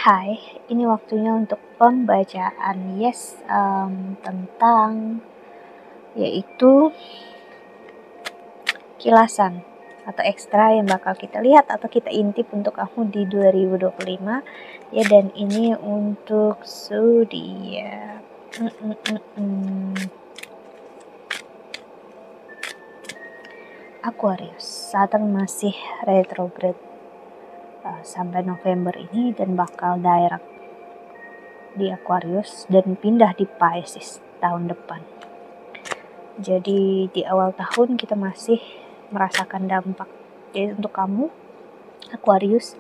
Hai, ini waktunya untuk pembacaan tentang yaitu kilasan atau ekstra yang bakal kita lihat atau kita intip untuk kamu di 2025 ya, dan ini untuk zodiak. Aquarius, Saturn masih retrograde sampai November ini dan bakal direct di Aquarius dan pindah di Pisces tahun depan. Jadi di awal tahun kita masih merasakan dampak. Jadi untuk kamu Aquarius,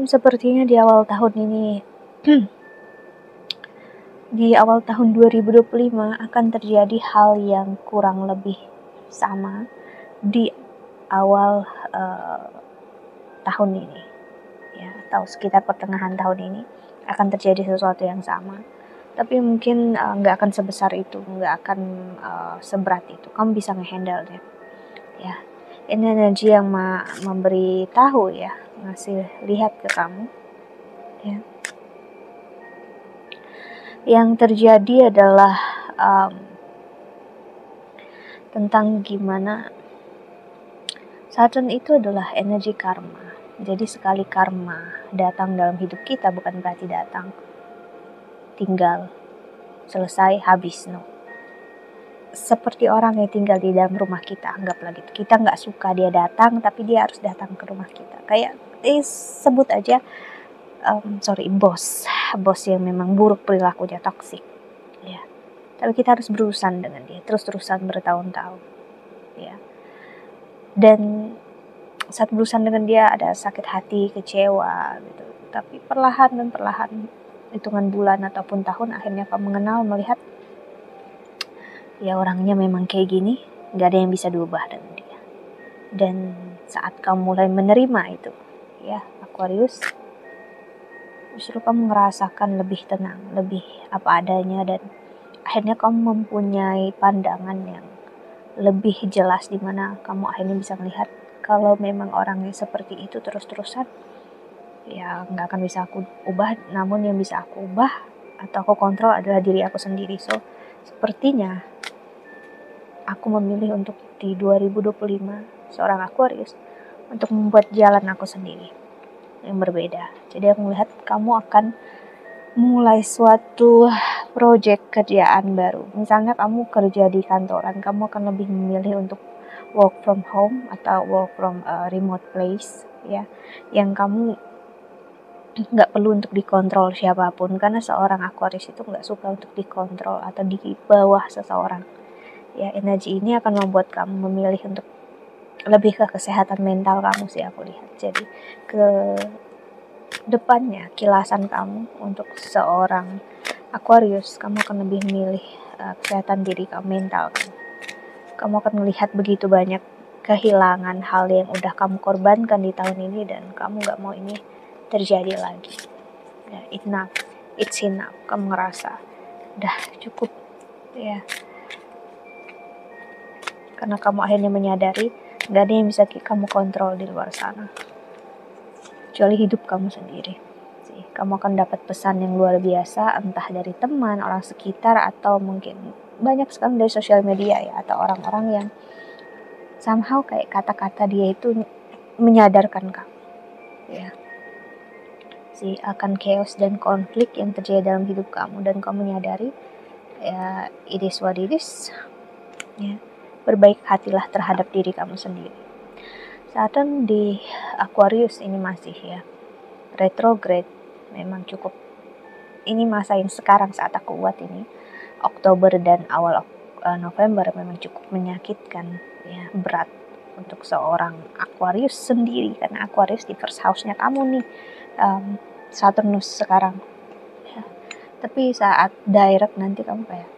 sepertinya di awal tahun ini di awal tahun 2025 akan terjadi hal yang kurang lebih sama di awal tahun ini ya, atau sekitar pertengahan tahun ini akan terjadi sesuatu yang sama, tapi mungkin nggak akan sebesar itu, nggak akan seberat itu. Kamu bisa ngehandle deh ya. Ini energi yang memberi tahu ya, ngasih lihat ke kamu ya. Yang terjadi adalah tentang gimana Saturn itu adalah energi karma. Jadi sekali karma datang dalam hidup kita bukan berarti datang, tinggal, selesai, habis, no. Seperti orang yang tinggal di dalam rumah kita, anggaplah gitu. Kita nggak suka dia datang, tapi dia harus datang ke rumah kita. Kayak sebut aja, bos yang memang buruk perilakunya, toksik, ya. Tapi kita harus berurusan dengan dia, terus-terusan bertahun-tahun, ya. Dan saat berurusan dengan dia ada sakit hati, kecewa, gitu. Tapi perlahan, hitungan bulan ataupun tahun, akhirnya kamu mengenal, melihat ya orangnya memang kayak gini, gak ada yang bisa diubah dengan dia. Dan saat kamu mulai menerima itu ya Aquarius, justru kamu ngerasakan lebih tenang, lebih apa adanya, dan akhirnya kamu mempunyai pandangan yang lebih jelas, di mana kamu akhirnya bisa melihat kalau memang orangnya seperti itu terus-terusan, ya nggak akan bisa aku ubah. Namun yang bisa aku ubah atau aku kontrol adalah diri aku sendiri. So sepertinya aku memilih untuk di 2025 seorang Aquarius untuk membuat jalan aku sendiri yang berbeda. Jadi aku melihat kamu akan mulai suatu project kerjaan baru. Misalnya kamu kerja di kantoran, kamu akan lebih memilih untuk work from home atau work from remote place ya, yang kamu nggak perlu untuk dikontrol siapapun, karena seorang Aquarius itu nggak suka untuk dikontrol atau di bawah seseorang ya. Energi ini akan membuat kamu memilih untuk lebih ke kesehatan mental kamu sih aku lihat. Jadi ke depannya kilasan kamu untuk seorang Aquarius, kamu akan lebih memilih kesehatan diri kamu, mental kamu. Kamu akan melihat begitu banyak kehilangan hal yang udah kamu korbankan di tahun ini, dan kamu gak mau ini terjadi lagi ya. It's enough. Kamu ngerasa udah cukup ya, karena kamu akhirnya menyadari gak ada yang bisa kamu kontrol di luar sana kecuali hidup kamu sendiri. Kamu akan dapat pesan yang luar biasa, entah dari teman, orang sekitar, atau mungkin banyak sekali dari sosial media ya, atau orang-orang yang somehow kayak kata-kata dia itu menyadarkan kamu ya, akan chaos dan konflik yang terjadi dalam hidup kamu, dan kamu menyadari ya it is what it is ya. Berbaik hatilah terhadap diri kamu sendiri. Saturn di Aquarius ini masih ya retrograde, memang cukup, ini masa yang sekarang saat aku buat ini, Oktober dan awal November, memang cukup menyakitkan ya, berat untuk seorang Aquarius sendiri, karena Aquarius di first house-nya kamu nih, Saturnus sekarang ya. Tapi saat direct nanti kamu kayak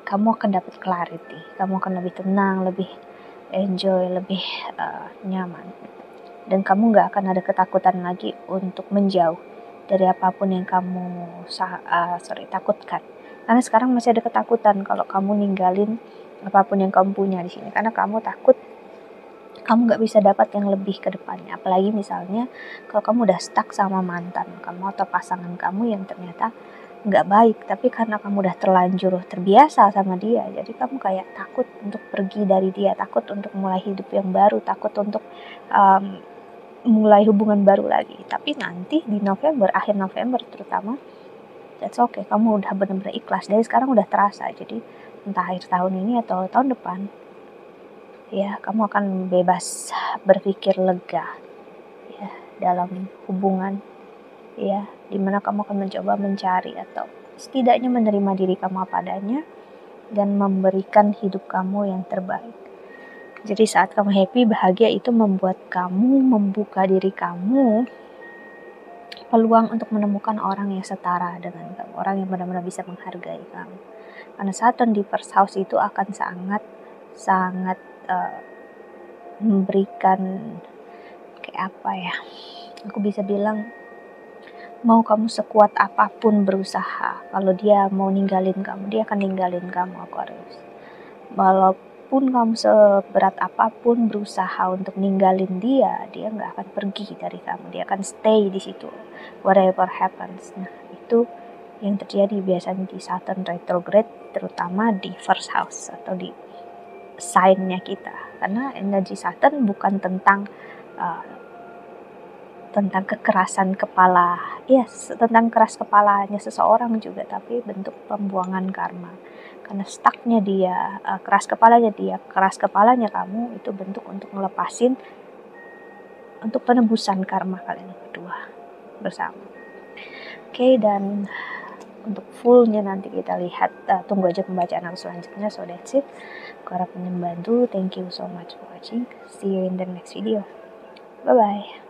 kamu akan dapat clarity, kamu akan lebih tenang, lebih enjoy, lebih nyaman, dan kamu gak akan ada ketakutan lagi untuk menjauh dari apapun yang kamu takutkan. Karena sekarang masih ada ketakutan kalau kamu ninggalin apapun yang kamu punya di sini, karena kamu takut kamu nggak bisa dapat yang lebih ke depannya. Apalagi misalnya kalau kamu udah stuck sama mantan kamu atau pasangan kamu yang ternyata nggak baik, tapi karena kamu udah terlanjur terbiasa sama dia, jadi kamu kayak takut untuk pergi dari dia, takut untuk mulai hidup yang baru, takut untuk mulai hubungan baru lagi. Tapi nanti di November, akhir November terutama, that's okay, kamu udah benar-benar ikhlas, dari sekarang udah terasa. Jadi entah akhir tahun ini atau tahun depan, ya kamu akan bebas berpikir lega ya dalam hubungan, ya dimana kamu akan mencoba mencari atau setidaknya menerima diri kamu apa adanya dan memberikan hidup kamu yang terbaik. Jadi saat kamu happy, bahagia, itu membuat kamu membuka diri kamu peluang untuk menemukan orang yang setara dengan kamu, orang yang benar-benar bisa menghargai kamu. Karena Saturn di first house itu akan sangat memberikan kayak apa ya, aku bisa bilang, mau kamu sekuat apapun berusaha, kalau dia mau ninggalin kamu, dia akan ninggalin kamu, Aquarius. Walaupun kamu seberat apapun berusaha untuk ninggalin dia nggak akan pergi dari kamu, dia akan stay di situ whatever happens. Nah itu yang terjadi biasanya di Saturn retrograde, terutama di first house atau di sign-nya kita. Karena energi Saturn bukan tentang kekerasan kepala, tentang keras kepalanya seseorang juga, tapi bentuk pembuangan karma. Karena stucknya dia, keras kepalanya kamu, itu bentuk untuk ngelepasin, untuk penebusan karma kalian berdua bersama. Oke, dan untuk fullnya nanti kita lihat, tunggu aja pembacaan aku selanjutnya. So that's it. Aku harap membantu. Thank you so much for watching. See you in the next video. Bye bye.